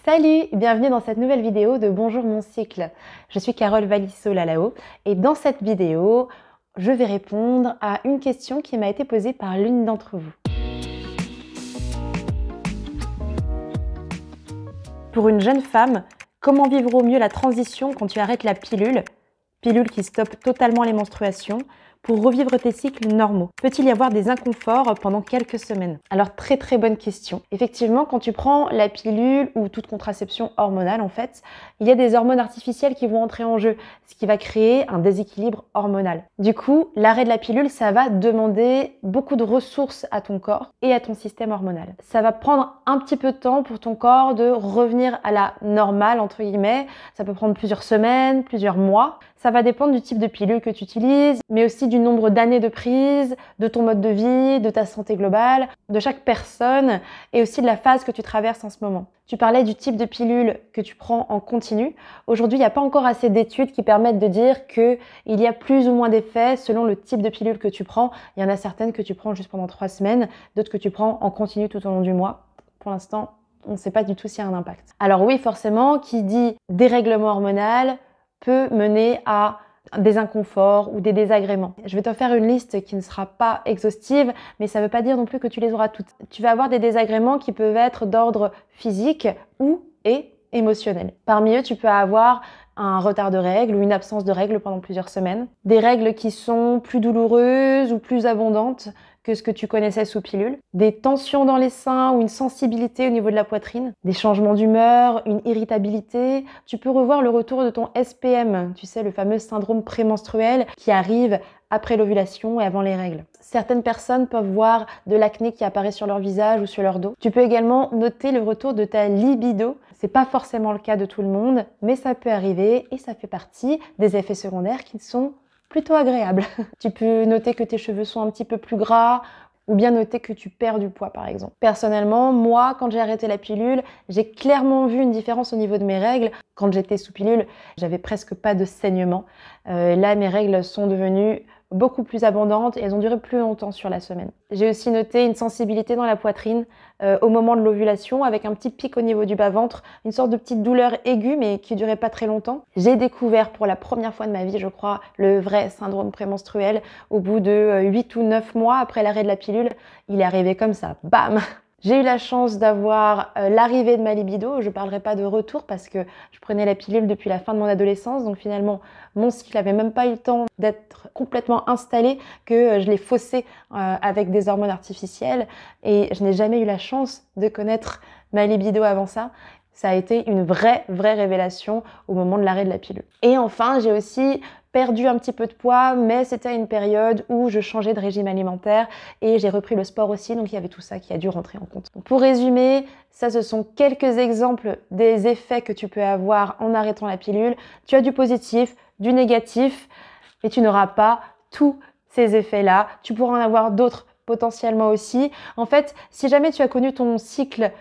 Salut, bienvenue dans cette nouvelle vidéo de Bonjour mon cycle. Je suis Carole Valisso-Lalao et dans cette vidéo, je vais répondre à une question qui m'a été posée par l'une d'entre vous. Pour une jeune femme, comment vivre au mieux la transition quand tu arrêtes la pilule qui stoppe totalement les menstruations, pour revivre tes cycles normaux? Peut-il y avoir des inconforts pendant quelques semaines? Alors très bonne question. Effectivement, quand tu prends la pilule ou toute contraception hormonale en fait, il y a des hormones artificielles qui vont entrer en jeu, ce qui va créer un déséquilibre hormonal. Du coup, l'arrêt de la pilule, ça va demander beaucoup de ressources à ton corps et à ton système hormonal. Ça va prendre un petit peu de temps pour ton corps de revenir à la normale, entre guillemets. Ça peut prendre plusieurs semaines, plusieurs mois. Ça va dépendre du type de pilule que tu utilises, mais aussi du nombre d'années de prise, de ton mode de vie, de ta santé globale, de chaque personne et aussi de la phase que tu traverses en ce moment. Tu parlais du type de pilule que tu prends en continu. Aujourd'hui, il n'y a pas encore assez d'études qui permettent de dire qu'il y a plus ou moins d'effets selon le type de pilule que tu prends. Il y en a certaines que tu prends juste pendant 3 semaines, d'autres que tu prends en continu tout au long du mois. Pour l'instant, on ne sait pas du tout s'il y a un impact. Alors oui, forcément, qui dit dérèglement hormonal peut mener à des inconforts ou des désagréments. Je vais te faire une liste qui ne sera pas exhaustive, mais ça ne veut pas dire non plus que tu les auras toutes. Tu vas avoir des désagréments qui peuvent être d'ordre physique et émotionnel. Parmi eux, tu peux avoir un retard de règles ou une absence de règles pendant plusieurs semaines, des règles qui sont plus douloureuses ou plus abondantes que ce que tu connaissais sous pilule, des tensions dans les seins ou une sensibilité au niveau de la poitrine, des changements d'humeur, une irritabilité. Tu peux revoir le retour de ton SPM, tu sais, le fameux syndrome prémenstruel qui arrive après l'ovulation et avant les règles. Certaines personnes peuvent voir de l'acné qui apparaît sur leur visage ou sur leur dos. Tu peux également noter le retour de ta libido. C'est pas forcément le cas de tout le monde, mais ça peut arriver et ça fait partie des effets secondaires qui sont plutôt agréables. Tu peux noter que tes cheveux sont un petit peu plus gras ou bien noter que tu perds du poids par exemple. Personnellement, moi, quand j'ai arrêté la pilule, j'ai clairement vu une différence au niveau de mes règles. Quand j'étais sous pilule, j'avais presque pas de saignement. Là, mes règles sont devenues beaucoup plus abondantes et elles ont duré plus longtemps sur la semaine. J'ai aussi noté une sensibilité dans la poitrine au moment de l'ovulation avec un petit pic au niveau du bas-ventre, une sorte de petite douleur aiguë mais qui durait pas très longtemps. J'ai découvert pour la première fois de ma vie, je crois, le vrai syndrome prémenstruel au bout de 8 ou 9 mois après l'arrêt de la pilule. Il est arrivé comme ça, bam! J'ai eu la chance d'avoir l'arrivée de ma libido. Je ne parlerai pas de retour parce que je prenais la pilule depuis la fin de mon adolescence. Donc finalement, mon cycle n'avait même pas eu le temps d'être complètement installé que je l'ai faussé avec des hormones artificielles. Et je n'ai jamais eu la chance de connaître ma libido avant ça. Ça a été une vraie révélation au moment de l'arrêt de la pilule. Et enfin, j'ai aussi perdu un petit peu de poids, mais c'était à une période où je changeais de régime alimentaire et j'ai repris le sport aussi, donc il y avait tout ça qui a dû rentrer en compte. Donc pour résumer, ça ce sont quelques exemples des effets que tu peux avoir en arrêtant la pilule. Tu as du positif, du négatif, mais tu n'auras pas tous ces effets-là. Tu pourras en avoir d'autres potentiellement aussi. En fait, si jamais tu as connu ton cycle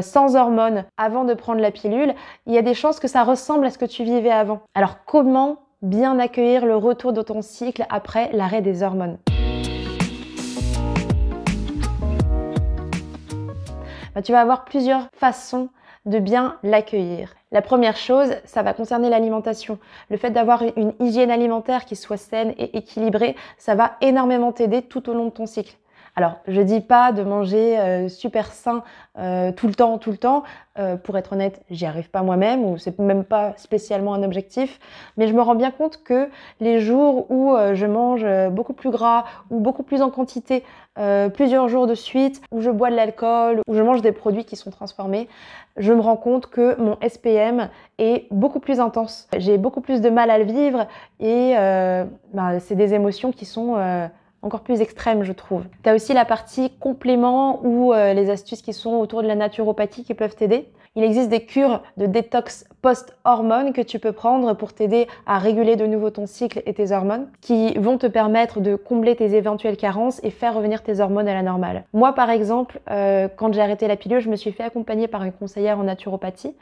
sans hormones avant de prendre la pilule, il y a des chances que ça ressemble à ce que tu vivais avant. Alors comment bien accueillir le retour de ton cycle après l'arrêt des hormones? Tu vas avoir plusieurs façons de bien l'accueillir. La première chose, ça va concerner l'alimentation. Le fait d'avoir une hygiène alimentaire qui soit saine et équilibrée, ça va énormément t'aider tout au long de ton cycle. Alors, je dis pas de manger super sain tout le temps. Pour être honnête, j'y arrive pas moi-même ou c'est même pas spécialement un objectif. Mais je me rends bien compte que les jours où je mange beaucoup plus gras ou beaucoup plus en quantité, plusieurs jours de suite, où je bois de l'alcool, où je mange des produits qui sont transformés, je me rends compte que mon SPM est beaucoup plus intense. J'ai beaucoup plus de mal à le vivre et c'est des émotions qui sont encore plus extrême, je trouve. Tu as aussi la partie complément ou les astuces qui sont autour de la naturopathie qui peuvent t'aider. Il existe des cures de détox post-hormones que tu peux prendre pour t'aider à réguler de nouveau ton cycle et tes hormones, qui vont te permettre de combler tes éventuelles carences et faire revenir tes hormones à la normale. Moi, par exemple, quand j'ai arrêté la pilule, je me suis fait accompagner par une conseillère en naturopathie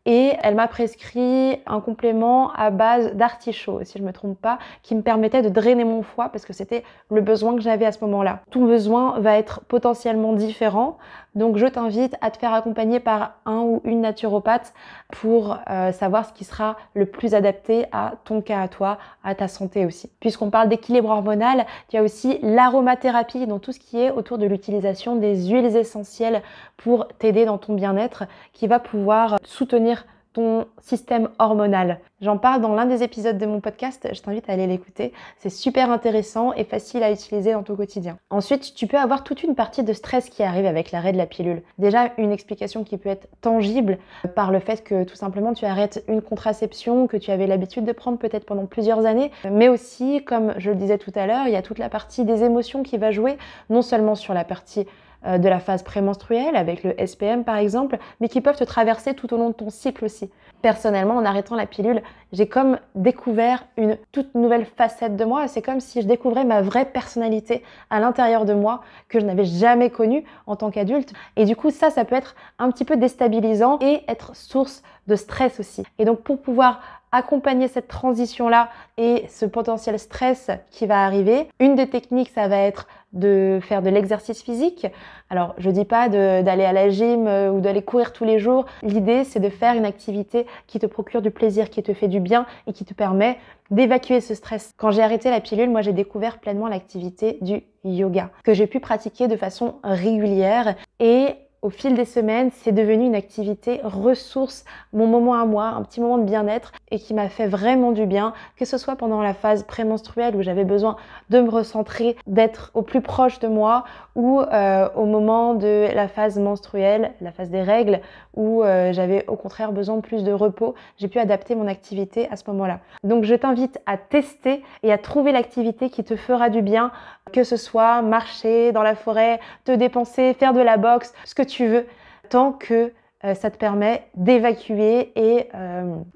et elle m'a prescrit un complément à base d'artichaut, si je ne me trompe pas, qui me permettait de drainer mon foie parce que c'était le besoin que j'avais à ce moment-là. Ton besoin va être potentiellement différent, donc je t'invite à te faire accompagner par un ou ou une naturopathe pour savoir ce qui sera le plus adapté à ton cas à toi, à ta santé aussi. Puisqu'on parle d'équilibre hormonal, il y a aussi l'aromathérapie, donc tout ce qui est autour de l'utilisation des huiles essentielles pour t'aider dans ton bien-être, qui va pouvoir soutenir ton système hormonal. J'en parle dans l'un des épisodes de mon podcast, je t'invite à aller l'écouter. C'est super intéressant et facile à utiliser dans ton quotidien. Ensuite, tu peux avoir toute une partie de stress qui arrive avec l'arrêt de la pilule. Déjà, une explication qui peut être tangible par le fait que tout simplement tu arrêtes une contraception que tu avais l'habitude de prendre peut-être pendant plusieurs années, mais aussi, comme je le disais tout à l'heure, il y a toute la partie des émotions qui va jouer, non seulement sur la partie de la phase prémenstruelle avec le SPM par exemple, mais qui peuvent te traverser tout au long de ton cycle aussi. Personnellement, en arrêtant la pilule, j'ai comme découvert une toute nouvelle facette de moi. C'est comme si je découvrais ma vraie personnalité à l'intérieur de moi que je n'avais jamais connue en tant qu'adulte. Et du coup, ça peut être un petit peu déstabilisant et être source de stress aussi. Et donc, pour pouvoir accompagner cette transition-là et ce potentiel stress qui va arriver, une des techniques, ça va être de faire de l'exercice physique. Alors, je dis pas d'aller à la gym ou d'aller courir tous les jours. L'idée, c'est de faire une activité qui te procure du plaisir, qui te fait du bien et qui te permet d'évacuer ce stress. Quand j'ai arrêté la pilule, moi, j'ai découvert pleinement l'activité du yoga que j'ai pu pratiquer de façon régulière et au fil des semaines, c'est devenu une activité ressource, mon moment à moi, un petit moment de bien-être et qui m'a fait vraiment du bien, que ce soit pendant la phase prémenstruelle où j'avais besoin de me recentrer, d'être au plus proche de moi ou au moment de la phase menstruelle, la phase des règles où j'avais au contraire besoin de plus de repos. J'ai pu adapter mon activité à ce moment-là. Donc je t'invite à tester et à trouver l'activité qui te fera du bien, que ce soit marcher dans la forêt, te dépenser, faire de la boxe, ce que tu veux, tant que ça te permet d'évacuer et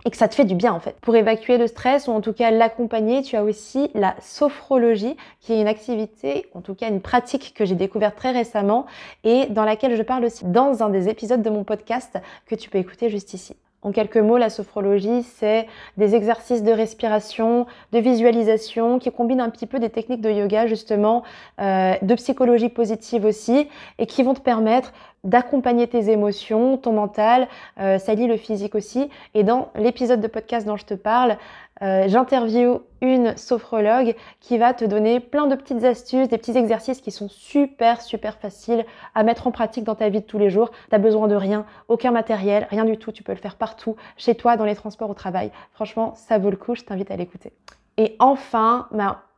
que ça te fait du bien en fait. Pour évacuer le stress ou en tout cas l'accompagner, tu as aussi la sophrologie qui est une activité, en tout cas une pratique que j'ai découverte très récemment et dans laquelle je parle aussi dans un des épisodes de mon podcast que tu peux écouter juste ici. En quelques mots, la sophrologie, c'est des exercices de respiration, de visualisation qui combinent un petit peu des techniques de yoga justement, de psychologie positive aussi et qui vont te permettre d'accompagner tes émotions, ton mental, ça lie le physique aussi. Et dans l'épisode de podcast dont je te parle, j'interviewe une sophrologue qui va te donner plein de petites astuces, des petits exercices qui sont super faciles à mettre en pratique dans ta vie de tous les jours. Tu n'as besoin de rien, aucun matériel, rien du tout. Tu peux le faire partout, chez toi, dans les transports, au travail. Franchement, ça vaut le coup, je t'invite à l'écouter. Et enfin,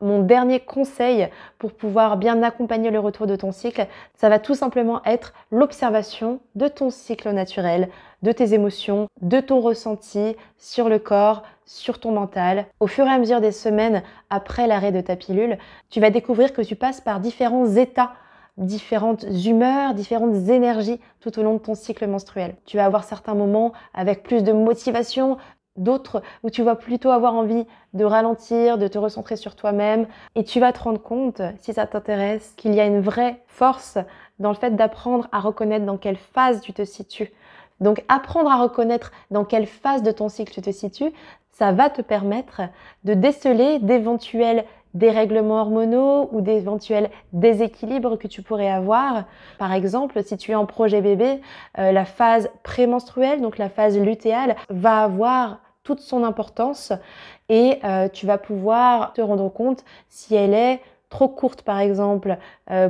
mon dernier conseil pour pouvoir bien accompagner le retour de ton cycle, ça va tout simplement être l'observation de ton cycle naturel, de tes émotions, de ton ressenti sur le corps, sur ton mental. Au fur et à mesure des semaines après l'arrêt de ta pilule, tu vas découvrir que tu passes par différents états, différentes humeurs, différentes énergies tout au long de ton cycle menstruel. Tu vas avoir certains moments avec plus de motivation, d'autres où tu vas plutôt avoir envie de ralentir, de te recentrer sur toi-même et tu vas te rendre compte, si ça t'intéresse, qu'il y a une vraie force dans le fait d'apprendre à reconnaître dans quelle phase tu te situes. Donc apprendre à reconnaître dans quelle phase de ton cycle tu te situes, ça va te permettre de déceler d'éventuels dérèglements hormonaux ou d'éventuels déséquilibres que tu pourrais avoir. Par exemple, si tu es en projet bébé, la phase prémenstruelle, donc la phase lutéale, va avoir toute son importance et tu vas pouvoir te rendre compte si elle est trop courte par exemple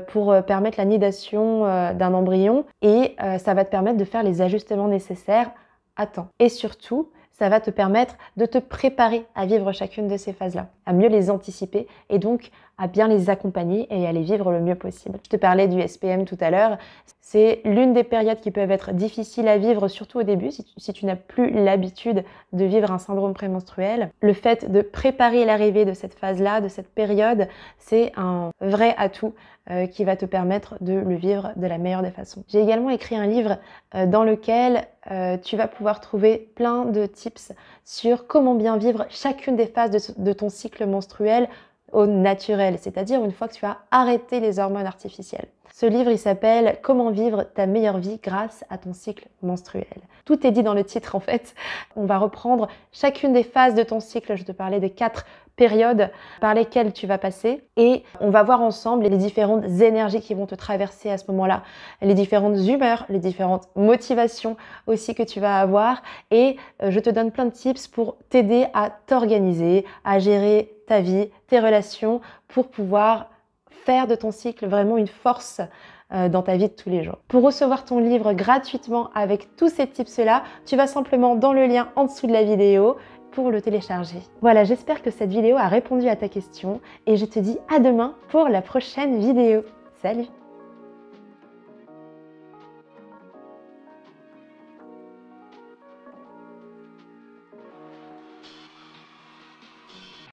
pour permettre la nidation d'un embryon et ça va te permettre de faire les ajustements nécessaires à temps. Et surtout, ça va te permettre de te préparer à vivre chacune de ces phases-là, à mieux les anticiper et donc à bien les accompagner et à les vivre le mieux possible. Je te parlais du SPM tout à l'heure. C'est l'une des périodes qui peuvent être difficiles à vivre, surtout au début, si tu n'as plus l'habitude de vivre un syndrome prémenstruel. Le fait de préparer l'arrivée de cette phase-là, de cette période, c'est un vrai atout qui va te permettre de le vivre de la meilleure des façons. J'ai également écrit un livre dans lequel tu vas pouvoir trouver plein de tips sur comment bien vivre chacune des phases de ton cycle menstruel au naturel, c'est-à-dire une fois que tu as arrêté les hormones artificielles. Ce livre, il s'appelle « Comment vivre ta meilleure vie grâce à ton cycle menstruel ». Tout est dit dans le titre en fait. On va reprendre chacune des phases de ton cycle. Je te parlais des 4 périodes par lesquelles tu vas passer et on va voir ensemble les différentes énergies qui vont te traverser à ce moment-là, les différentes humeurs, les différentes motivations aussi que tu vas avoir et je te donne plein de tips pour t'aider à t'organiser, à gérer ta vie, tes relations pour pouvoir faire de ton cycle vraiment une force dans ta vie de tous les jours. Pour recevoir ton livre gratuitement avec tous ces tips-là, tu vas simplement dans le lien en dessous de la vidéo pour le télécharger. Voilà, j'espère que cette vidéo a répondu à ta question et je te dis à demain pour la prochaine vidéo. Salut!